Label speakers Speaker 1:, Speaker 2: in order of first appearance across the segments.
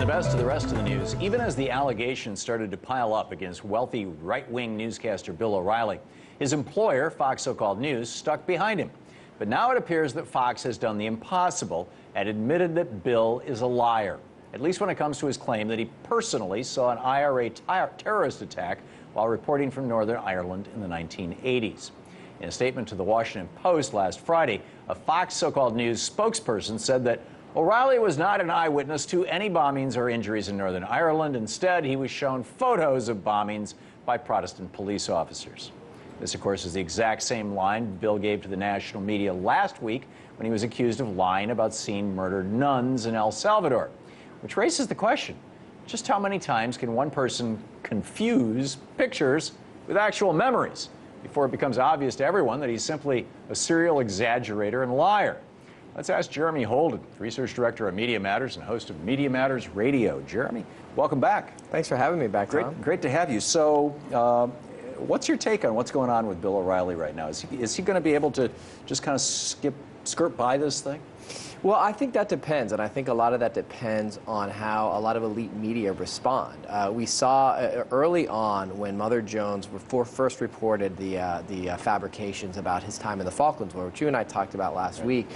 Speaker 1: The best of the rest of the news, even as the allegations started to pile up against wealthy right-wing newscaster Bill O'Reilly, his employer, Fox So-Called News, stuck behind him. But now it appears that Fox has done the impossible and admitted that Bill is a liar, at least when it comes to his claim that he personally saw an IRA terrorist attack while reporting from Northern Ireland in the 1980s. In a statement to the Washington Post last Friday, a Fox So-Called News spokesperson said that O'Reilly was not an eyewitness to any bombings or injuries in Northern Ireland. Instead, he was shown photos of bombings by Protestant police officers. This, of course, is the exact same line Bill gave to the national media last week when he was accused of lying about seeing murdered nuns in El Salvador, which raises the question, just how many times can one person confuse pictures with actual memories before it becomes obvious to everyone that he's simply a serial exaggerator and liar? Let's ask Jeremy Holden, Research Director of Media Matters and host of Media Matters Radio. Jeremy, welcome back.
Speaker 2: Thanks for having me back, Tom.
Speaker 1: Great to have you. So, what's your take on what's going on with Bill O'Reilly right now? Is he going to be able to just kind of skirt by this thing?
Speaker 2: Well, I think that depends, and I think a lot of that depends on how a lot of elite media respond. We saw early on when Mother Jones first reported the fabrications about his time in the Falklands War, which you and I talked about last week.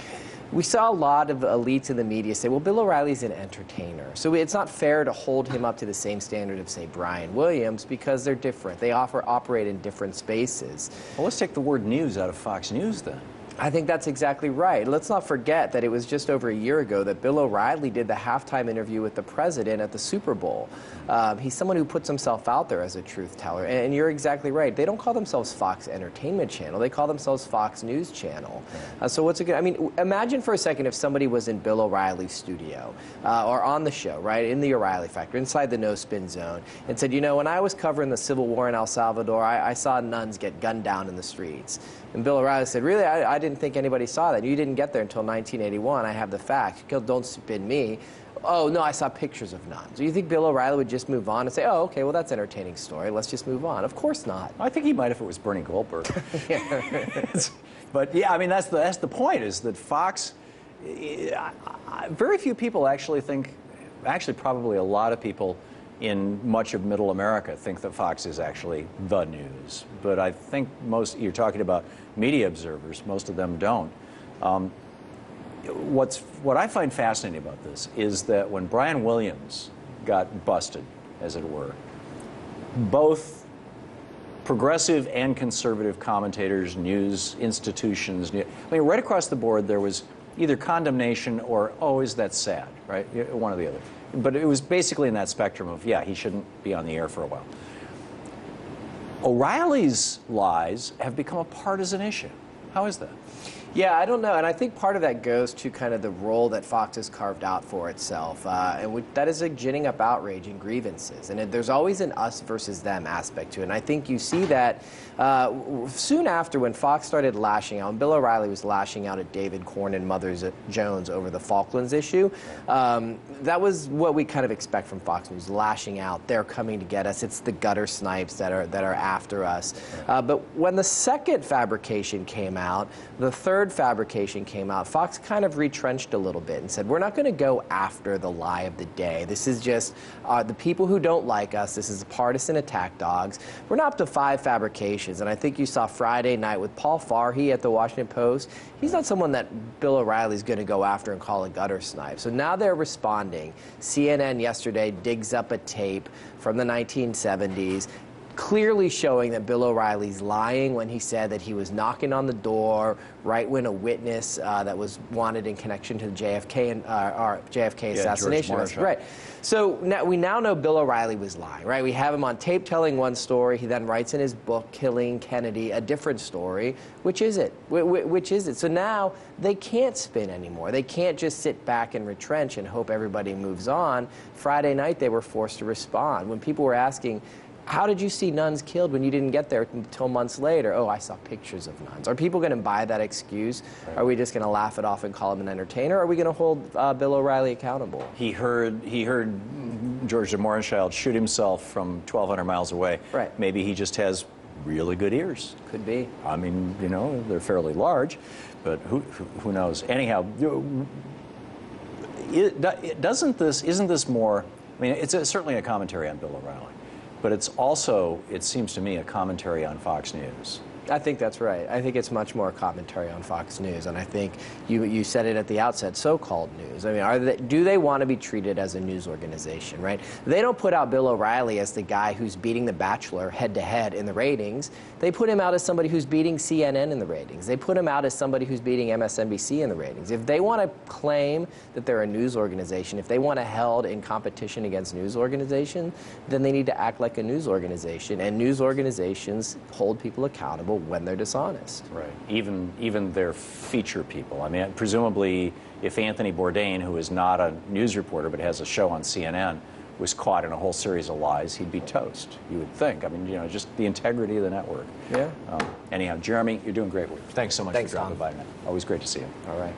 Speaker 2: We saw a lot of elites in the media say, well, Bill O'Reilly's an entertainer. So it's not fair to hold him up to the same standard of, say, Brian Williams, because they're different. They operate in different spaces.
Speaker 1: Well, let's take the word news out of Fox News then.
Speaker 2: I think that's exactly right. Let's not forget that it was just over a year ago that Bill O'Reilly did the halftime interview with the president at the Super Bowl. He's someone who puts himself out there as a truth teller. And you're exactly right. They don't call themselves Fox Entertainment Channel. They call themselves Fox News Channel. So what's a good, I mean, imagine for a second if somebody was in Bill O'Reilly's studio or on the show, right, in the O'Reilly Factory, inside the no-spin zone, and said, you know, when I was covering the Civil War in El Salvador, I saw nuns get gunned down in the streets. And Bill O'Reilly said, really, I didn't think anybody saw that. You didn't get there until 1981. I have the facts. Don't spin me. Oh, no, I saw pictures of nuns. Do you think Bill O'Reilly would just move on and say, oh, okay, well, that's an entertaining story. Let's just move on? Of course not.
Speaker 1: I think he might if it was Bernie Goldberg. But, yeah, I mean, that's the point, is that Fox, very few people actually think, actually probably a lot of people in much of middle America think that Fox is actually the news. But I think you're talking about media observers, most of them don't. What I find fascinating about this is that when Brian Williams got busted, as it were, both progressive and conservative commentators, news institutions, I mean, right across the board, there was either condemnation or, oh, is that sad, right? One or the other. But it was basically in that spectrum of, yeah, he shouldn't be on the air for a while. O'Reilly's lies have become a partisan issue. How is that?
Speaker 2: Yeah, I don't know, and I think part of that goes to kind of the role that Fox has carved out for itself, and that is like ginning up outrage and grievances, and there's always an us versus them aspect to it, and I think you see that soon after when Fox started lashing out, and Bill O'Reilly was lashing out at David Corn and Mother Jones over the Falklands issue, that was what we kind of expect from Fox News, lashing out. They're coming to get us. It's the gutter snipes that are after us. But when the second fabrication came out, the third fabrication came out, Fox kind of retrenched a little bit and said, we're not going to go after the lie of the day. This is just the people who don't like us. This is partisan attack dogs. We're not up to 5 fabrications. And I think you saw Friday night with Paul Farhi at the Washington Post. He's not someone that Bill O'Reilly's going to go after and call a gutter snipe. So now they're responding. CNN yesterday digs up a tape from the 1970s, clearly showing that Bill O'Reilly's lying when he said that he was knocking on the door right when a witness that was wanted in connection to the JFK and JFK assassination. Right. So now we know Bill O'Reilly was lying, right? We have him on tape telling one story. He then writes in his book, Killing Kennedy, a different story. Which is it? Which is it? So now they can't spin anymore. They can't just sit back and retrench and hope everybody moves on. Friday night they were forced to respond. When people were asking, how did you see nuns killed when you didn't get there until months later? Oh, I saw pictures of nuns. Are people going to buy that excuse? Are we just going to laugh it off and call him an entertainer? Or are we going to hold Bill O'Reilly accountable?
Speaker 1: He heard George de Mohrenschildt shoot himself from 1,200 miles away.
Speaker 2: Right.
Speaker 1: Maybe he just has really good ears.
Speaker 2: Could be.
Speaker 1: I mean, you know, they're fairly large, but who knows? Anyhow, isn't this more I mean, it's certainly a commentary on Bill O'Reilly, but it's also, it seems to me, a commentary on Fox News.
Speaker 2: I think that's right. I think it's much more commentary on Fox News, and I think you said it at the outset, so-called news. I mean, do they want to be treated as a news organization, right? They don't put out Bill O'Reilly as the guy who's beating The Bachelor head-to-head in the ratings. They put him out as somebody who's beating CNN in the ratings. They put him out as somebody who's beating MSNBC in the ratings. If they want to claim that they're a news organization, if they want to held in competition against news organizations, then they need to act like a news organization, and news organizations hold people accountable when they're dishonest.
Speaker 1: Right. Even their feature people. I mean, presumably, if Anthony Bourdain, who is not a news reporter but has a show on CNN, was caught in a whole series of lies, he'd be toast, you would think. I mean, you know, just the integrity of the network.
Speaker 2: Yeah.
Speaker 1: Anyhow, Jeremy, you're doing great work. Thanks so much for dropping
Speaker 2: Tom.
Speaker 1: by, man. Always great to see you.
Speaker 2: All right.